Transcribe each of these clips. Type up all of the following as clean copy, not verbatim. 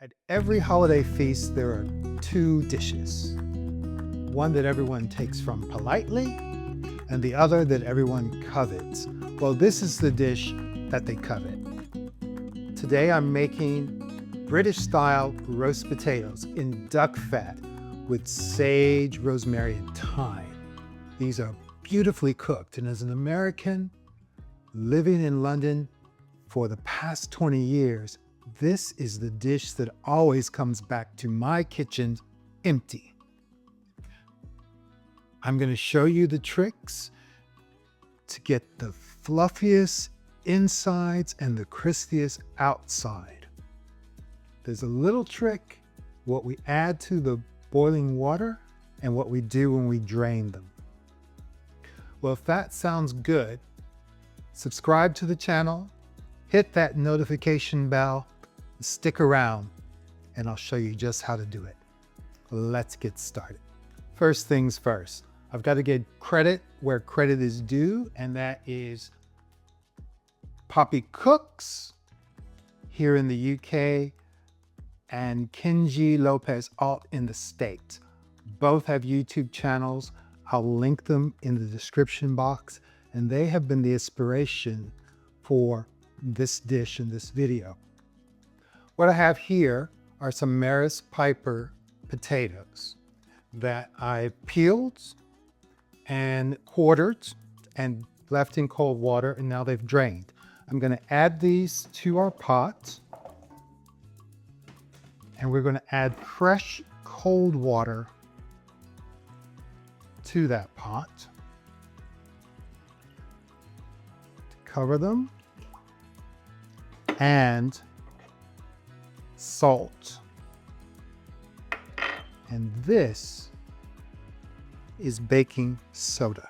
At every holiday feast, there are two dishes. One that everyone takes from politely, and the other that everyone covets. Well, this is the dish that they covet. Today I'm making British-style roast potatoes in duck fat with sage, rosemary, and thyme. These are beautifully cooked, and as an American living in London for the past 20 years, this is the dish that always comes back to my kitchen empty. I'm going to show you the tricks to get the fluffiest insides and the crispiest outside. There's a little trick, what we add to the boiling water and what we do when we drain them. Well, if that sounds good, subscribe to the channel, hit that notification bell, stick around, and I'll show you just how to do it. Let's get started. First things first, I've got to give credit where credit is due, and that is Poppy Cooks here in the UK and Kenji Lopez Alt in the States. Both have YouTube channels. I'll link them in the description box, and they have been the inspiration for this dish in this video. What I have here are some Maris Piper potatoes that I peeled and quartered and left in cold water, and now they've drained. I'm going to add these to our pot, and we're going to add fresh cold water to that pot to cover them, and salt. And this is baking soda,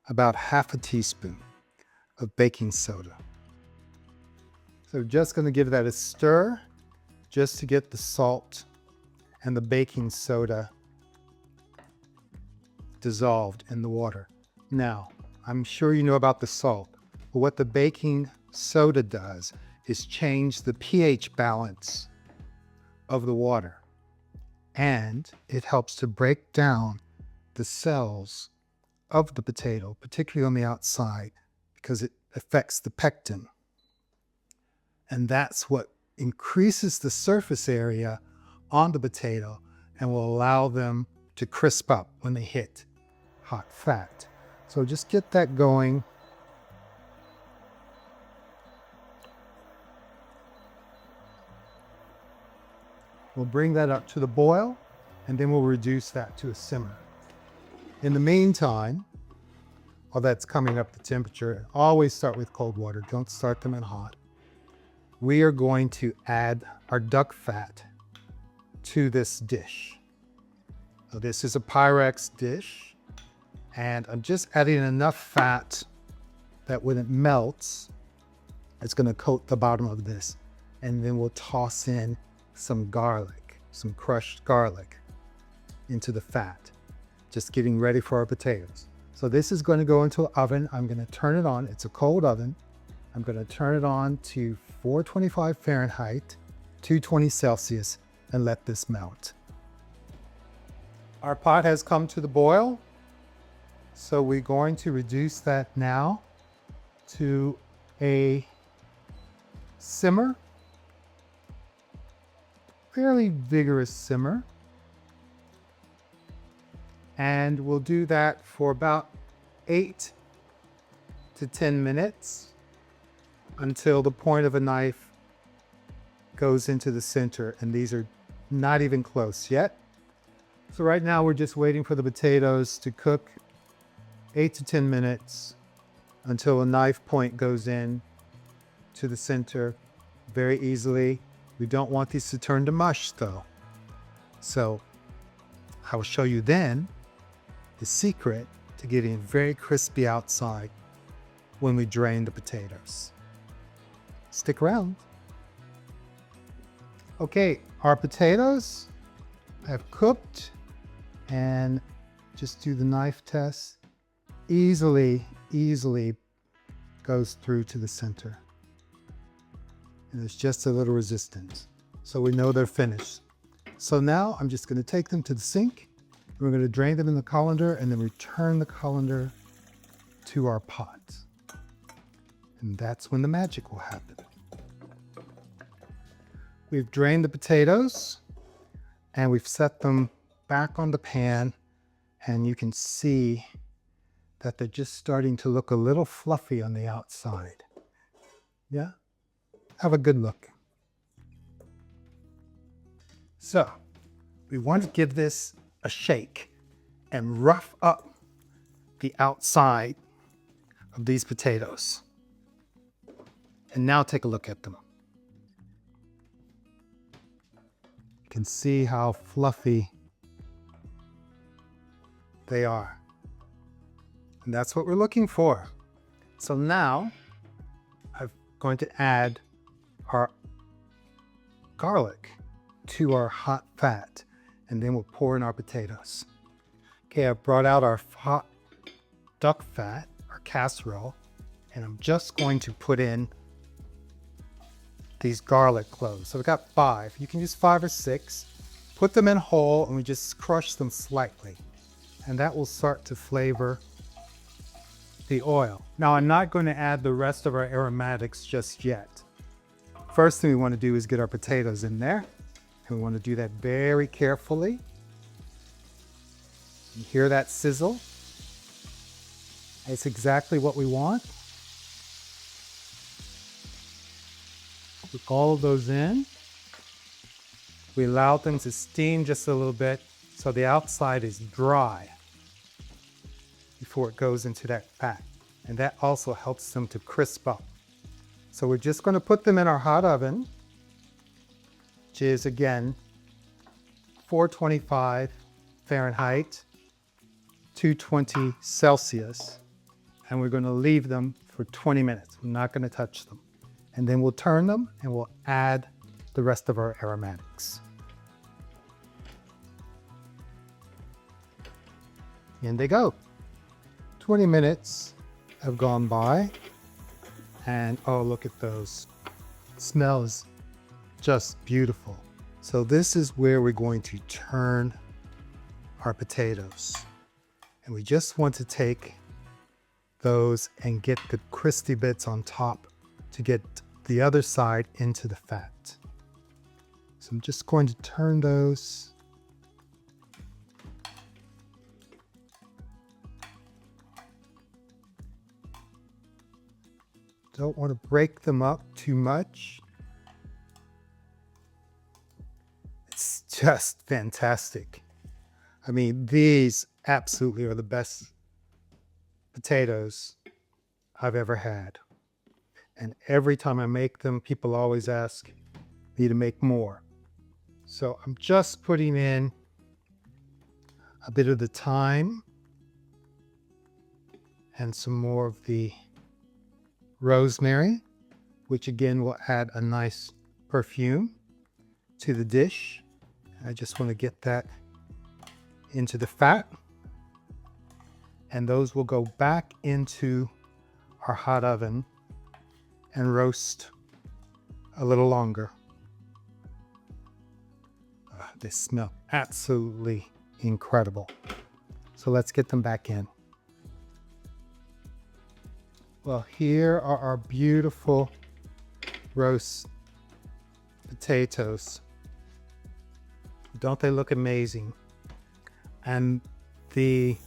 about half a teaspoon of baking soda. So just going to give that a stir just to get the salt and the baking soda dissolved in the water. Now, I'm sure you know about the salt, but what the baking soda does is change the pH balance of the water, and it helps to break down the cells of the potato, particularly on the outside, because it affects the pectin. And that's what increases the surface area on the potato and will allow them to crisp up when they hit hot fat. So just get that going. We'll bring that up to the boil, and then we'll reduce that to a simmer. In the meantime, while that's coming up the temperature, always start with cold water. Don't start them in hot. We are going to add our duck fat to this dish. So this is a Pyrex dish, and I'm just adding enough fat that when it melts, it's going to coat the bottom of this. And then we'll toss in some garlic, some crushed garlic into the fat, just getting ready for our potatoes. So this is going to go into an oven. I'm going to turn it on. It's a cold oven. I'm going to turn it on to 425 Fahrenheit, 220 Celsius, and let this melt. Our pot has come to the boil, so we're going to reduce that now to a simmer. Fairly vigorous simmer, and we'll do that for about 8 to 10 minutes until the point of a knife goes into the center, and these are not even close yet. So right now we're just waiting for the potatoes to cook 8 to 10 minutes until a knife point goes in to the center very easily. We don't want these to turn to mush though. So I will show you then the secret to getting very crispy outside when we drain the potatoes. Stick around. Okay, our potatoes have cooked, and just do the knife test. Easily goes through to the center. And there's just a little resistance. so we know they're finished. So now I'm just going to take them to the sink. We're going to drain them in the colander and then return the colander to our pot. And that's when the magic will happen. We've drained the potatoes and we've set them back on the pan, and you can see that they're just starting to look a little fluffy on the outside. Yeah? Have a good look. So we want to give this a shake and rough up the outside of these potatoes. And now take a look at them. You can see how fluffy they are. And that's what we're looking for. So now I'm going to add our garlic to our hot fat, and then we'll pour in our potatoes. Okay, I've brought out our hot duck fat, our casserole, and I'm just going to put in these garlic cloves. So we've got 5. You can use 5 or 6. Put them in whole and we just crush them slightly. And that will start to flavor the oil. Now I'm not going to add the rest of our aromatics just yet. First thing we want to do is get our potatoes in there. And we want to do that very carefully. You hear that sizzle? It's exactly what we want. Put all of those in. We allow them to steam just a little bit so the outside is dry before it goes into that fat. And that also helps them to crisp up. So we're just going to put them in our hot oven, which is again 425 Fahrenheit, 220 Celsius. And we're going to leave them for 20 minutes. We're not going to touch them. And then we'll turn them and we'll add the rest of our aromatics. In they go. 20 minutes have gone by, and oh, look at those. It smells just beautiful. So this is where we're going to turn our potatoes. And we just want to take those and get the crispy bits on top to get the other side into the fat. So I'm just going to turn those. Don't want to break them up too much. It's just fantastic. I mean, these absolutely are the best potatoes I've ever had. And every time I make them, people always ask me to make more. So I'm just putting in a bit of the thyme and some more of the rosemary, which again will add a nice perfume to the dish. I just want to get that into the fat, and those will go back into our hot oven and roast a little longer. They smell absolutely incredible. So let's get them back in. Well, here are our beautiful roast potatoes. Don't they look amazing? And the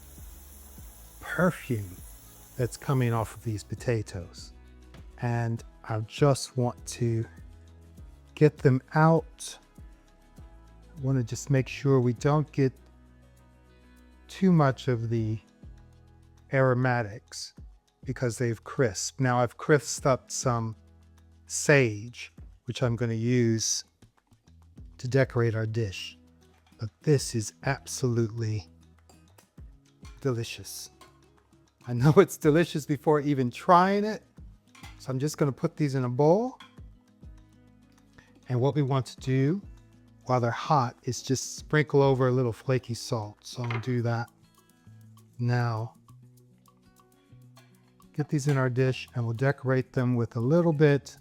perfume that's coming off of these potatoes. And I just want to get them out. I want to just make sure we don't get too much of the aromatics because they've crisped. Now I've crisped up some sage, which I'm going to use to decorate our dish. But this is absolutely delicious. I know it's delicious before even trying it. So I'm just going to put these in a bowl. And what we want to do while they're hot is just sprinkle over a little flaky salt. So I'll do that now. Get these in our dish and we'll decorate them with a little bit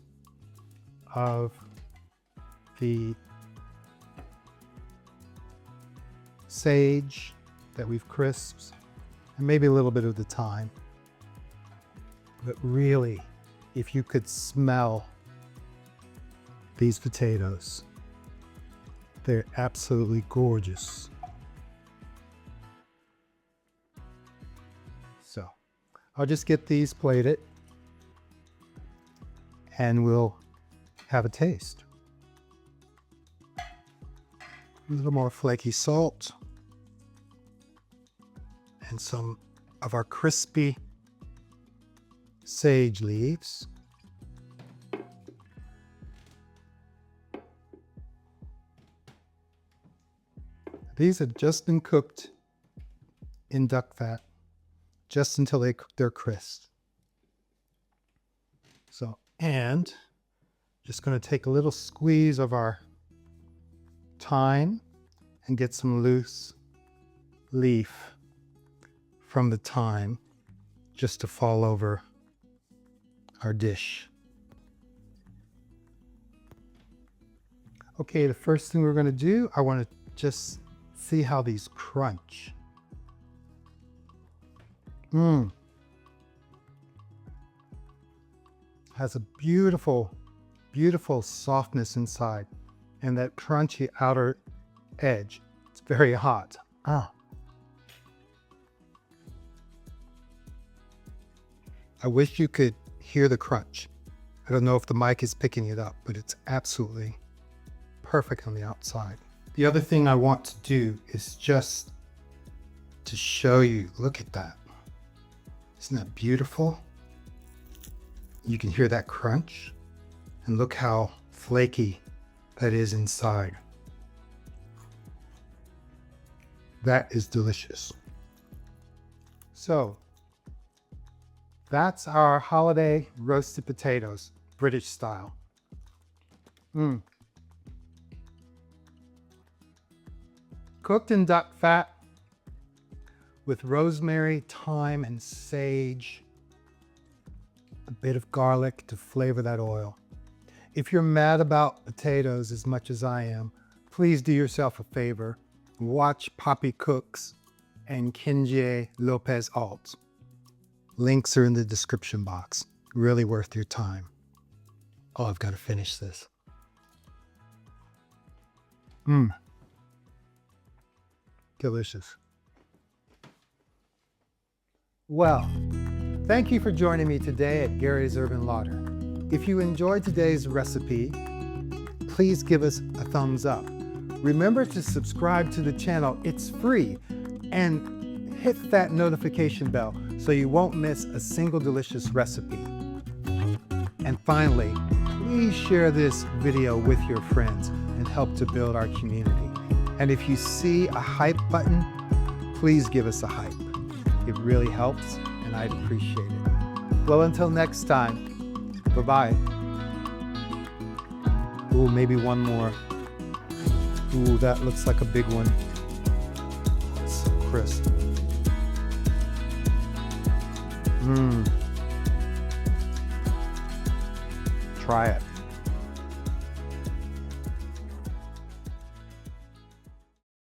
of the sage that we've crisped, and maybe a little bit of the thyme. But really, if you could smell these potatoes, they're absolutely gorgeous. So I'll just get these plated and we'll have a taste. A little more flaky salt and some of our crispy sage leaves. These have just been cooked in duck fat just until they're crisp. So, and just going to take a little squeeze of our thyme and get some loose leaf from the thyme just to fall over our dish. Okay, the first thing we're going to do, I want to just see how these crunch. Has a beautiful, beautiful softness inside and that crunchy outer edge. It's very hot. I wish you could hear the crunch. I don't know if the mic is picking it up, but it's absolutely perfect on the outside. The other thing I want to do is just to show you, look at that. Isn't that beautiful? You can hear that crunch and look how flaky that is inside. That is delicious. So that's our holiday roasted potatoes, British style. Cooked in duck fat with rosemary, thyme, and sage. A bit of garlic to flavor that oil. If you're mad about potatoes as much as I am, please do yourself a favor. Watch Poppy Cooks and Kenji Lopez Alt. Links are in the description box. Really worth your time. Oh, I've got to finish this. Delicious. Well, thank you for joining me today at Gary's Urban Larder. If you enjoyed today's recipe, please give us a thumbs up. Remember to subscribe to the channel, it's free, and hit that notification bell so you won't miss a single delicious recipe. And finally, please share this video with your friends and help to build our community. And if you see a hype button, please give us a hype. It really helps and I'd appreciate it. Well, until next time, bye-bye. Ooh, maybe one more. Ooh, that looks like a big one. It's so crisp. Try it.